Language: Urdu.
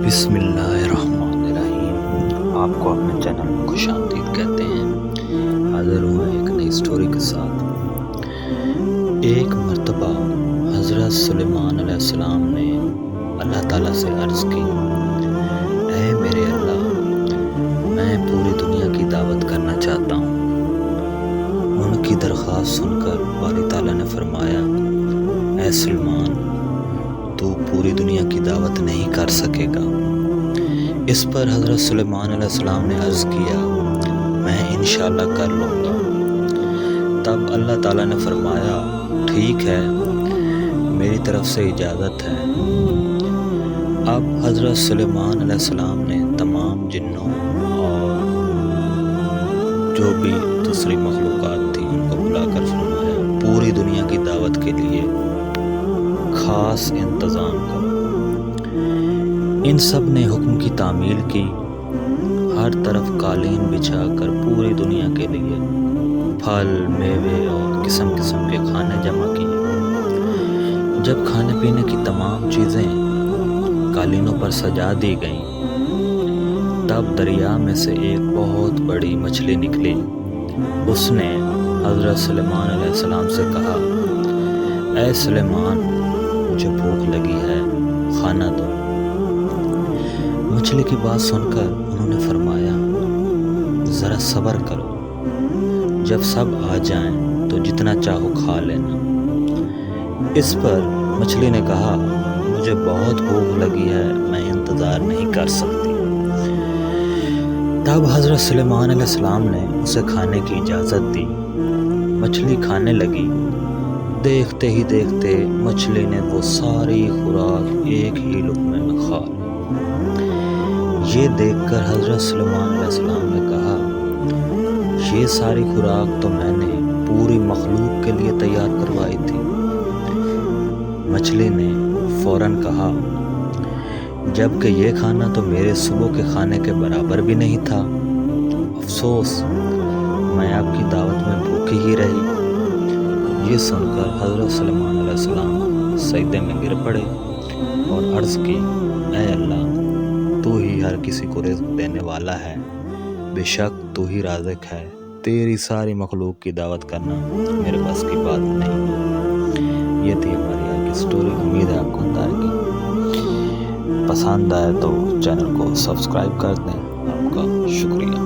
بسم اللہ الرحمن الرحیم۔ آپ کو اپنے چینل میں خوش آمدید کہتے ہیں۔ حاضر ہوں ایک نئی سٹوری کے ساتھ۔ ایک مرتبہ حضرت سلیمان علیہ السلام نے اللہ تعالیٰ سے عرض کی، اے میرے اللہ، میں پوری دنیا کی دعوت کرنا چاہتا ہوں۔ ان کی درخواست سن کر باری تعالیٰ نے فرمایا، اے سلیمان، تو پوری دنیا کی دعوت نہیں کر سکے گا۔ اس پر حضرت سلیمان علیہ السلام نے عرض کیا، میں انشاءاللہ کر لوں گا۔ تب اللہ تعالیٰ نے فرمایا، ٹھیک ہے، میری طرف سے اجازت ہے۔ اب حضرت سلیمان علیہ السلام نے تمام جنوں اور جو بھی دوسری مخلوقات تھیں ان کو بلا کر فرمایا، پوری دنیا کی دعوت کے لیے خاص انتظام کرو۔ ان سب نے حکم کی تعمیل کی، ہر طرف قالین بچھا کر پوری دنیا کے لیے پھل، میوے اور قسم قسم کے کھانے جمع کیے۔ جب کھانے پینے کی تمام چیزیں قالینوں پر سجا دی گئیں، تب دریا میں سے ایک بہت بڑی مچھلی نکلی۔ اس نے حضرت سلیمان علیہ السلام سے کہا، اے سلیمان، مجھے بھوک لگی ہے، کھانا دو۔ مچھلی کی بات سن کر انہوں نے فرمایا، ذرا صبر کرو، جب سب آ جائیں تو جتنا چاہو کھا لینا۔ اس پر مچھلی نے کہا، مجھے بہت بھوک لگی ہے، میں انتظار نہیں کر سکتی۔ تب حضرت سلیمان علیہ السلام نے اسے کھانے کی اجازت دی۔ مچھلی کھانے لگی۔ دیکھتے ہی دیکھتے مچھلی نے وہ ساری خوراک ایک ہی لقمے میں کھا لی۔ یہ دیکھ کر حضرت سلیمان علیہ السلام نے کہا، یہ ساری خوراک تو میں نے پوری مخلوق کے لیے تیار کروائی تھی۔ مچھلی نے فوراً کہا، جبکہ یہ کھانا تو میرے صبح کے کھانے کے برابر بھی نہیں تھا۔ افسوس، میں آپ کی دعوت میں بھوکی ہی رہی۔ یہ سن کر حضرت سلیمان علیہ السلام سجدے میں گر پڑے اور عرض کی، اے اللہ، تو ہی ہر کسی کو رزق دینے والا ہے، بے شک تو ہی رازق ہے، تیری ساری مخلوق کی دعوت کرنا میرے بس کی بات نہیں۔ یہ تھی ہماری آج کی سٹوری، امید ہے آپ کو بتا گی۔ پسند آئے تو چینل کو سبسکرائب کر دیں۔ آپ کا شکریہ۔